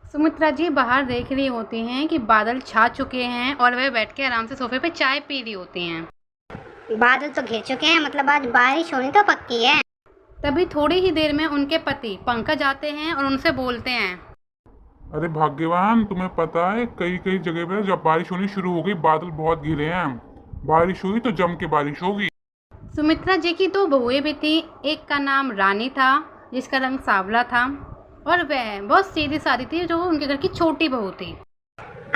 सुमित्रा जी बाहर देख रही होती हैं कि बादल छा चुके हैं और वह बैठ के आराम से सोफे पे चाय पी रही होती हैं। बादल तो घिर चुके हैं, मतलब आज बारिश होनी तो पक्की है। तभी थोड़ी ही देर में उनके पति पंकज आते हैं और उनसे बोलते हैं, अरे भाग्यवान, तुम्हें पता है कई कई जगह पे जब बारिश होनी शुरू हो गई, बादल बहुत घिरे हैं। बारिश हुई तो जम के बारिश होगी। सुमित्रा जी की दो बहुएं भी थी। एक का नाम रानी था जिसका रंग सांवला था और वह बहुत सीधी सादी थी जो उनके घर की छोटी बहू थी।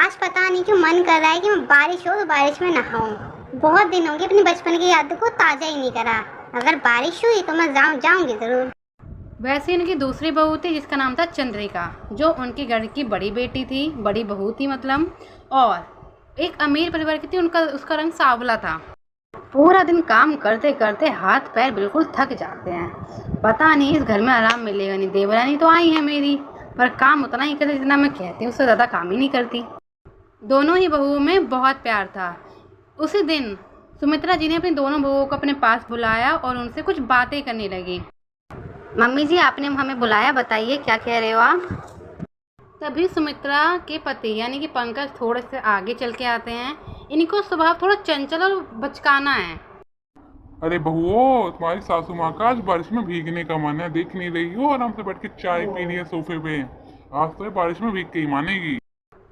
आज पता नहीं क्यों मन कर रहा है कि मैं बारिश हो तो बारिश में नहाऊं। बहुत दिन हो गए अपने बचपन की यादों को ताज़ा ही नहीं करा। अगर बारिश हुई तो मैं जाऊंगी ज़रूर। वैसे उनकी दूसरी बहू थी जिसका नाम था चंद्रिका, जो उनके घर की बड़ी बेटी थी, बड़ी बहू थी मतलब, और एक अमीर परिवार की थी। उसका रंग सांवला था। पूरा दिन काम करते करते हाथ पैर बिल्कुल थक जाते हैं। पता नहीं इस घर में आराम मिलेगा नहीं। देवरानी तो आई है मेरी, पर काम उतना ही करती जितना मैं कहती हूँ, उससे ज़्यादा काम ही नहीं करती। दोनों ही बहुओं में बहुत प्यार था। उसी दिन सुमित्रा जी ने अपनी दोनों बहुओं को अपने पास बुलाया और उनसे कुछ बातें करने लगी। मम्मी जी, आपने हमें बुलाया, बताइए क्या कह रहे हो आप? तभी सुमित्रा के पति यानी कि पंकज थोड़े से आगे चल के आते हैं। इनको स्वभाव थोड़ा चंचल और बचकाना है। अरे बहुओ, तुम्हारी सासू माँ का आज बारिश में भीगने का मन है, देख नहीं रही हो? आराम से बैठ के चाय पी रही है सोफे पे। आज तो ये बारिश में भीग के ही मानेगी।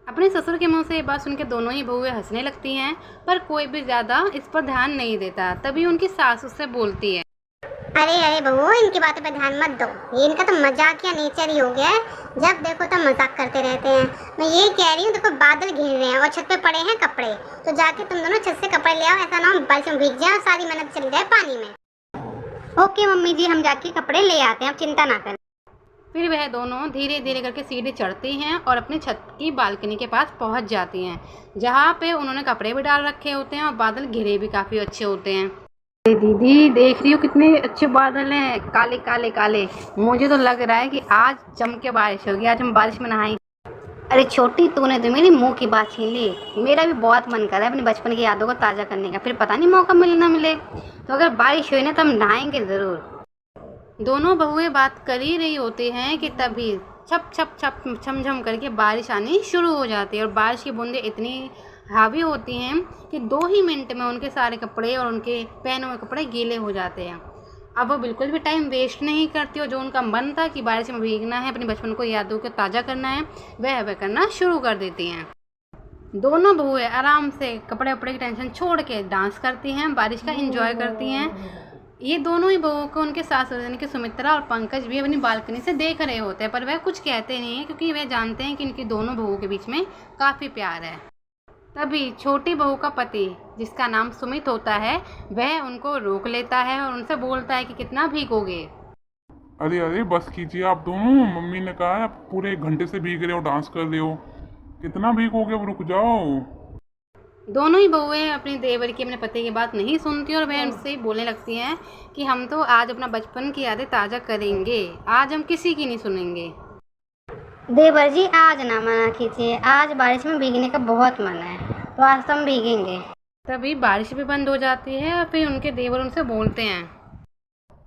अपने ससुर के मुंह से ये बात सुन के दोनों ही बहुएं हंसने लगती हैं, पर कोई भी ज़्यादा इस पर ध्यान नहीं देता। तभी उनकी सास उससे बोलती है, अरे बहू, इनकी बातों पे ध्यान मत दो। ये इनका तो मजाकिया नेचर ही हो गया है। जब देखो तब मजाक करते रहते हैं। मैं ये कह रही हूँ, देखो बादल घिर रहे हैं और छत पे पड़े हैं कपड़े, तो जाके तुम दोनों छत से कपड़े ले आओ। ऐसा ना हो बारिश में भीग जाए और सारी मेहनत चली जाए पानी में। ओके मम्मी जी, हम जाके कपड़े ले आते हैं, आप चिंता ना करें। फिर वह दोनों धीरे धीरे करके सीढ़ी चढ़ती हैं और अपनी छत की बालकनी के पास पहुंच जाती हैं, जहां पे उन्होंने कपड़े भी डाल रखे होते हैं और बादल घिरे भी काफ़ी अच्छे होते हैं। दीदी देख रही हो कितने अच्छे बादल हैं, काले काले काले। मुझे तो लग रहा है कि आज जम के बारिश होगी, आज हम बारिश में नहाएंगे। अरे छोटी, तूने तो मेरी मुंह की बात छीन ली। मेरा भी बहुत मन कर रहा है अपने बचपन की यादों को ताज़ा करने का। फिर पता नहीं मौका मिले ना मिले, तो अगर बारिश हुई ना तो हम नहाएंगे ज़रूर। दोनों बहुएं बात कर ही रही होती हैं कि तभी छप छप छप छमझम करके बारिश आनी शुरू हो जाती है और बारिश की बूंदें इतनी हावी होती हैं कि 2 ही मिनट में उनके सारे कपड़े और उनके पहने हुए कपड़े गीले हो जाते हैं। अब वो बिल्कुल भी टाइम वेस्ट नहीं करती और जो उनका मन था कि बारिश में भीगना है, अपने बचपन को यादों को ताज़ा करना है, वह करना शुरू कर देती हैं। दोनों बहुएं आराम से कपड़े वपड़े की टेंशन छोड़ के डांस करती हैं, बारिश का एंजॉय करती हैं। ये दोनों ही बहुओं को उनके सास यानी कि सुमित्रा और पंकज भी अपनी बालकनी से देख रहे होते हैं, पर वह कुछ कहते नहीं हैं क्योंकि वह जानते हैं कि इनकी दोनों बहुओं के बीच में काफ़ी प्यार है। तभी छोटी बहू का पति जिसका नाम सुमित होता है, वह उनको रोक लेता है और उनसे बोलता है कि कितना भीगोगे। अरे अरे बस कीजिए आप दोनों, मम्मी ने कहा है आप पूरे 1 घंटे से भीग रहे हो, डांस कर रहे हो, कितना भीगोगे? अब रुक जाओ। दोनों ही बहुएं अपने देवर की अपने पति की बात नहीं सुनती और वह उनसे बोलने लगती हैं कि हम तो आज अपना बचपन की यादें ताज़ा करेंगे, आज हम किसी की नहीं सुनेंगे। देवर जी, आज ना मना कीजिए, आज बारिश में भीगने का बहुत मन है, तो आज तो हम भीगेंगे। तभी बारिश भी बंद हो जाती है और फिर उनके देवर उनसे बोलते हैं,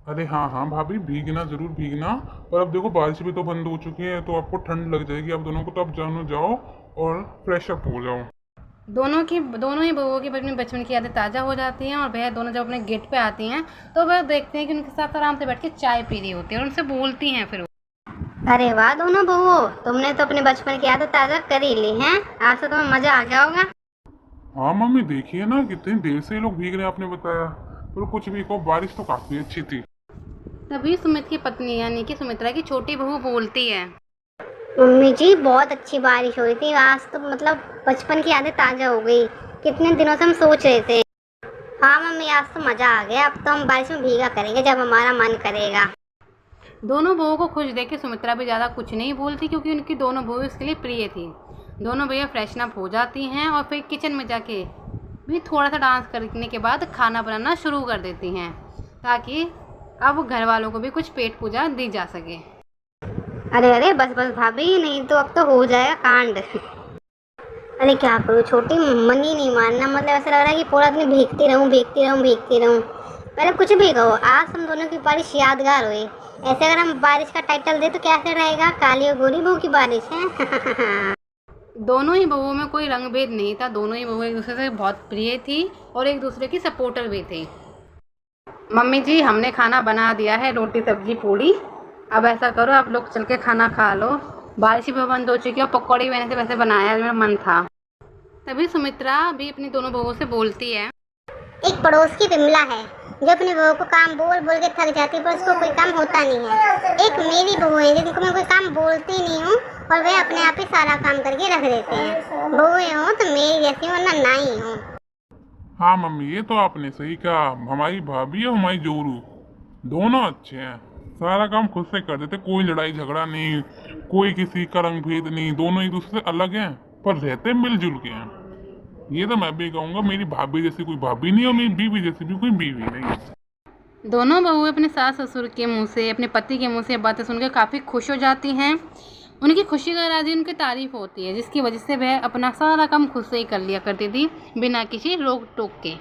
अरे हाँ हाँ भाभी, भीगना जरूर भीगना, पर अब देखो बारिश भी तो बंद हो चुकी है, तो आपको ठंड लग जाएगी आप दोनों को, तो अब जाओ और फ्रेश अप हो जाओ। दोनों ही बहुओं की अपनी बचपन की यादें ताज़ा हो जाती हैं और वह दोनों जब अपने गेट पे आती हैं तो वह देखते हैं कि उनके साथ आराम से बैठ के चाय पी रही होती है और उनसे बोलती हैं फिर। अरे वाह दोनों बहुओं, तुमने तो अपने बचपन की यादें ताज़ा कर ही ली हैं। आज तो तुम्हें मज़ा आ गया होगा। हाँ मम्मी, देखिए ना कितनी देर से ये लोग भीग रहे हैं, आपने बताया। पर कुछ भी कहो, बारिश तो काफ़ी अच्छी थी। तभी सुमित की पत्नी यानी कि सुमित्रा की छोटी बहू बोलती है, मम्मी जी, बहुत अच्छी बारिश हुई थी आज तो, मतलब बचपन की यादें ताज़ा हो गई। कितने दिनों से हम सोच रहे थे। हाँ मम्मी, आज तो मज़ा आ गया। अब तो हम बारिश में भीगा करेंगे जब हमारा मन करेगा। दोनों बहुओं को खुश देख के सुमित्रा भी ज़्यादा कुछ नहीं बोलती क्योंकि उनकी दोनों बहुएं उसके लिए प्रिय थी। दोनों भैया फ्रेशन अप हो जाती हैं और फिर किचन में जाके भी थोड़ा सा डांस करने के बाद खाना बनाना शुरू कर देती हैं, ताकि अब घर वालों को भी कुछ पेट पूजा दी जा सके। अरे अरे बस बस भाभी, नहीं तो अब तो हो जाएगा कांड। अरे क्या करूँ छोटी, मन ही नहीं मानना। मतलब ऐसा लग रहा है कि पूरा दिन भीगती रहूँ। पहले कुछ भी कहो, आज हम दोनों की बारिश यादगार हुई। ऐसे अगर हम बारिश का टाइटल दे तो कैसे रहेगा, काली और गोरी बहू की बारिश है। दोनों ही बहुओं में कोई रंग भेद नहीं था, दोनों ही बहुएं एक दूसरे से बहुत प्रिय थी और एक दूसरे की सपोर्टर भी थी। मम्मी जी हमने खाना बना दिया है, रोटी सब्जी पूड़ी। अब ऐसा करो आप लोग चल के खाना खा लो, बारिश भी बंद हो चुकी है और पकौड़ी मैंने से वैसे बनाया, मेरा मन था। तभी सुमित्रा भी अपनी दोनों बहुओं से बोलती है, एक पड़ोस की विमला है जो अपनी बहू को काम बोल बोल के थक जाती है पर उसको कोई काम होता नहीं है। एक मेरी बहू है जिनको मैं कोई काम बोलती नहीं हूँ और वे अपने आप ही सारा काम करके रख देते हैं। बहुएं हो तो मेरी जैसी हो ना ही हो। हाँ मम्मी, ये तो आपने सही कहा। हमारी भाभी और हमारी जोरू दोनों अच्छे हैं, सारा काम खुद से कर देते, कोई लड़ाई झगड़ा नहीं, कोई किसी का रंग भेद नहीं, दोनों एक दूसरे से अलग हैं पर रहते मिलजुल के हैं। ये तो मैं भी कहूँगा, मेरी भाभी जैसी कोई भाभी नहीं और मेरी बीवी जैसी भी कोई बीवी नहीं। दोनों बहुएं अपने सास ससुर के मुंह से, अपने पति के मुंह से बातें सुनकर काफ़ी खुश हो जाती हैं। उनकी खुशी का राज उनकी तारीफ होती है, जिसकी वजह से वह अपना सारा काम खुद से ही कर लिया करती थी बिना किसी रोक टोक के।